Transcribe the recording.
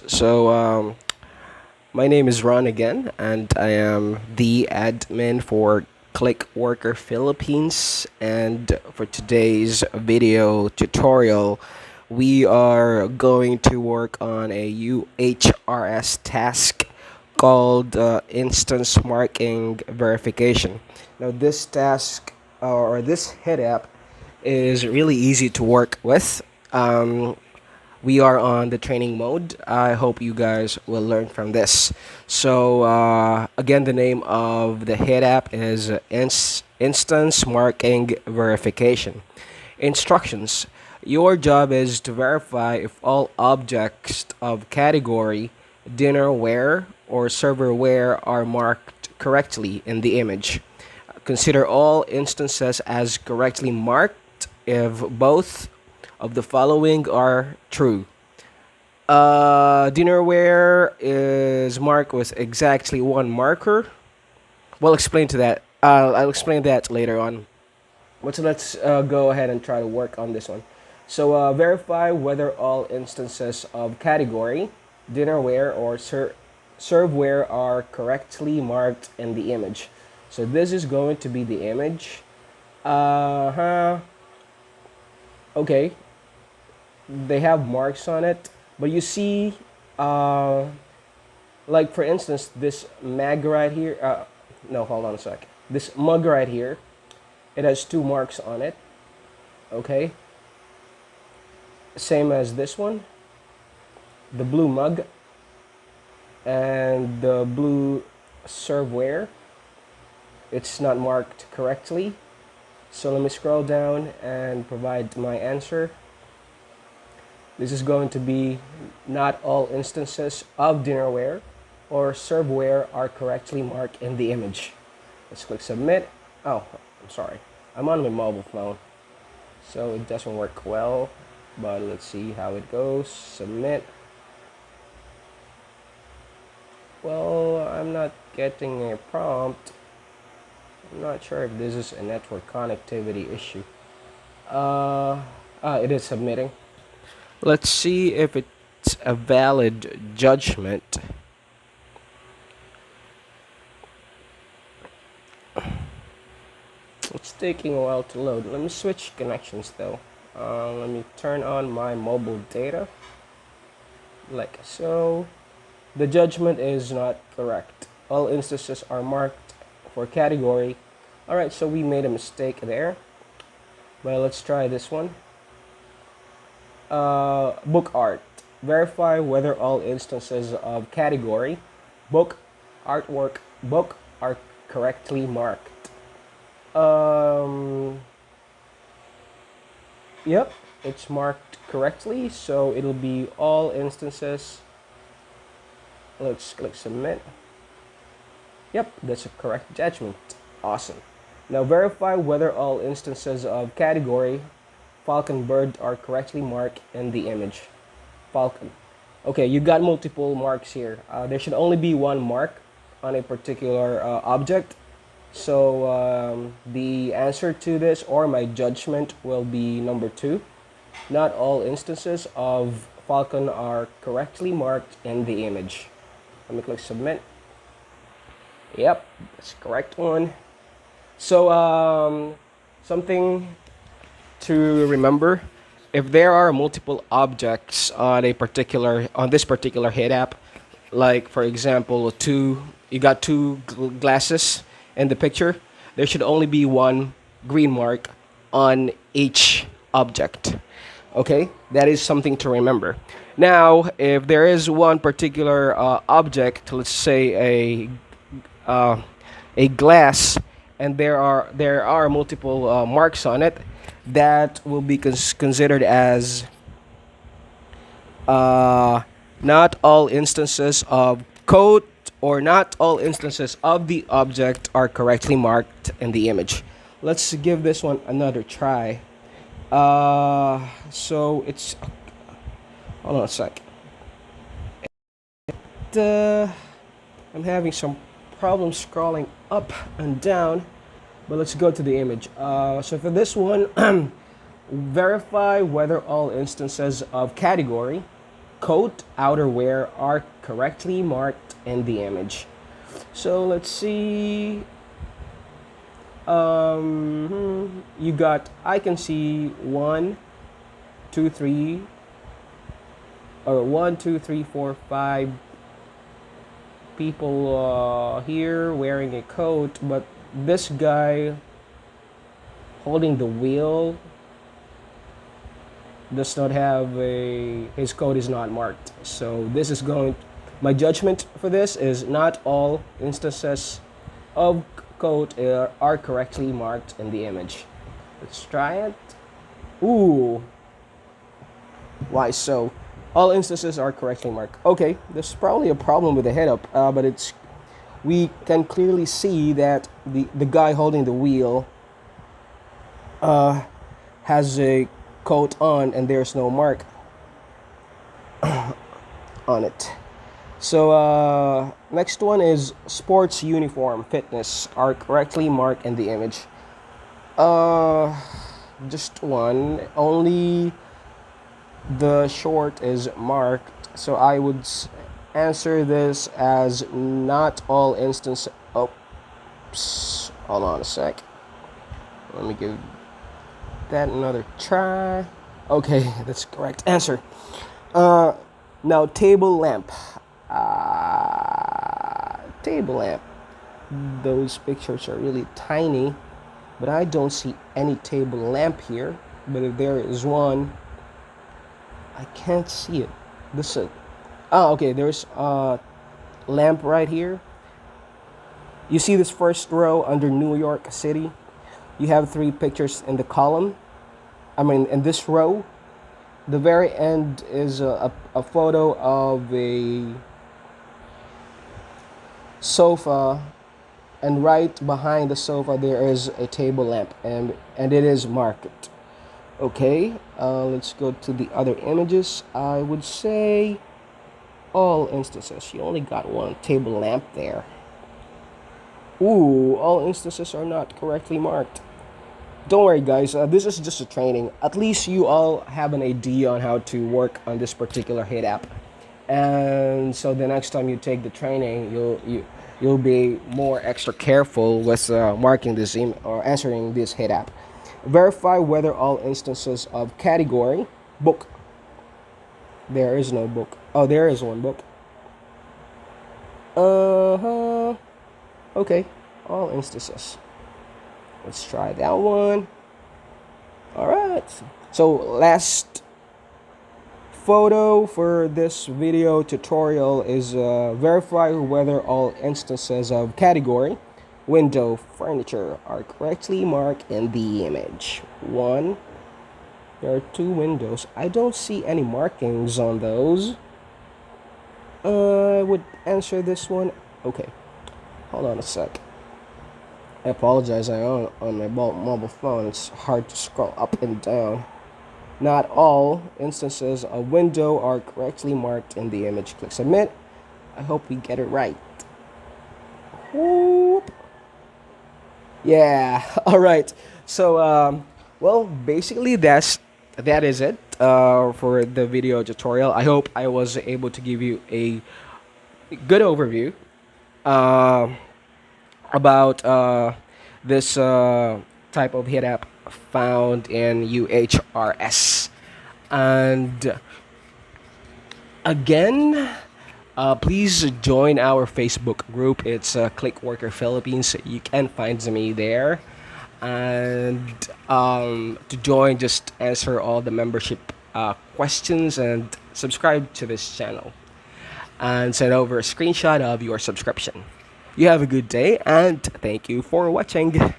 guys. My name is Ron again, and I am the admin for ClickWorker Philippines. And for today's video tutorial, we are going to work on a UHRS task called instance marking verification. Now, this task or this hit app is really easy to work with. We are on the training mode. I hope you guys will learn from this. Again, the name of the hit app is Instance Marking Verification. Instructions. Your job is to verify if all objects of category dinnerware or serverware are marked correctly in the image. Consider all instances as correctly marked if both of the following are true. Dinnerware is marked with exactly one marker. We'll explain to that. I'll explain that later on. But let's go ahead and try to work on this one. Verify whether all instances of category, dinnerware, or serveware are correctly marked in the image. So this is going to be the image. Okay, they have marks on it, but you see, like for instance, this mag right here, no, hold on a sec. This mug right here, it has two marks on it, okay? Same as this one, the blue mug and the blue serveware. It's not marked correctly. So let me scroll down and provide my answer. This is going to be not all instances of dinnerware or serveware are correctly marked in the image. Let's click submit. Oh, I'm sorry. I'm on my mobile phone, so it doesn't work well, but let's see how it goes. Submit. Well, I'm not getting a prompt. I'm not sure if this is a network connectivity issue. It is submitting. Let's see if it's a valid judgment. It's taking a while to load. Let me switch connections though. Let me turn on my mobile data. Like so. The judgment is not correct. All instances are marked for category. Alright, so we made a mistake there. But let's try this one. Book art. Verify whether all instances of category, book, artwork, book are correctly marked. Yep, it's marked correctly, so it'll be all instances. Let's click submit. Yep, that's a correct judgment. Awesome. Now verify whether all instances of category falcon bird are correctly marked in the image. Falcon. Okay, you got multiple marks here. There should only be one mark on a particular object. So the answer to this, or my judgment, will be number 2. Not all instances of falcon are correctly marked in the image. Let me click submit. Yep, that's the correct one. So something to remember: if there are multiple objects on this particular hit app, like for example, you got two glasses in the picture, there should only be one green mark on each object. Okay, that is something to remember. Now, if there is one particular object, let's say a glass, and there are multiple marks on it, that will be considered as not all instances of code or not all instances of the object are correctly marked in the image. Let's give this one another try. So it's, hold on a sec. I'm having some problems scrolling up and down, but let's go to the image. So for this one, verify whether all instances of category, coat outerwear are correctly marked in the image. So let's see. You got, I can see 1, 2, 3, or 1, 2, 3, 4, 5 people here wearing a coat, but this guy holding the wheel does not have his coat is not marked. So this is going, my judgment for this is not all instances of coat are correctly marked in the image. Let's try it. Ooh. Why so? All instances are correctly marked. Okay, there's probably a problem with the head up, but we can clearly see that the guy holding the wheel has a coat on and there's no mark on it. So next one is sports uniform fitness are correctly marked in the image. Just one, only the short is marked, so I would answer this as not all instances. Oops, hold on a sec, let me give that another try. Okay, that's the correct answer. Now table lamp. Table lamp. Those pictures are really tiny, but I don't see any table lamp here. But if there is one, I can't see it. This is, okay, there's a lamp right here. You see this first row under New York City? You have 3 pictures in the column. I mean, in this row. The very end is a photo of a sofa, and right behind the sofa there is a table lamp, and it is marked. Okay, let's go to the other images. I would say all instances. You only got one table lamp there. Ooh, all instances are not correctly marked. Don't worry guys, this is just a training. At least you all have an idea on how to work on this particular hit app. And so the next time you take the training, you'll be more extra careful with marking this or answering this hit app. Verify whether all instances of category book. There is no book. Oh, there is one book. Okay, all instances. Let's try that one. All right. So last photo for this video tutorial is verify whether all instances of category window furniture are correctly marked in the image. 1. There are 2 windows. I don't see any markings on those. I would answer this one. Okay. Hold on a sec. I apologize, on my mobile phone, it's hard to scroll up and down. Not all instances of window are correctly marked in the image. Click submit. I hope we get it right. Whoop. Yeah, all right. So, well, basically that is it for the video tutorial. I hope I was able to give you a good overview about this type of hit app found in UHRS. And again, please join our Facebook group. It's CLICKWORKER Philippines. You can find me there. And to join, just answer all the membership questions and subscribe to this channel. And send over a screenshot of your subscription. You have a good day, and thank you for watching.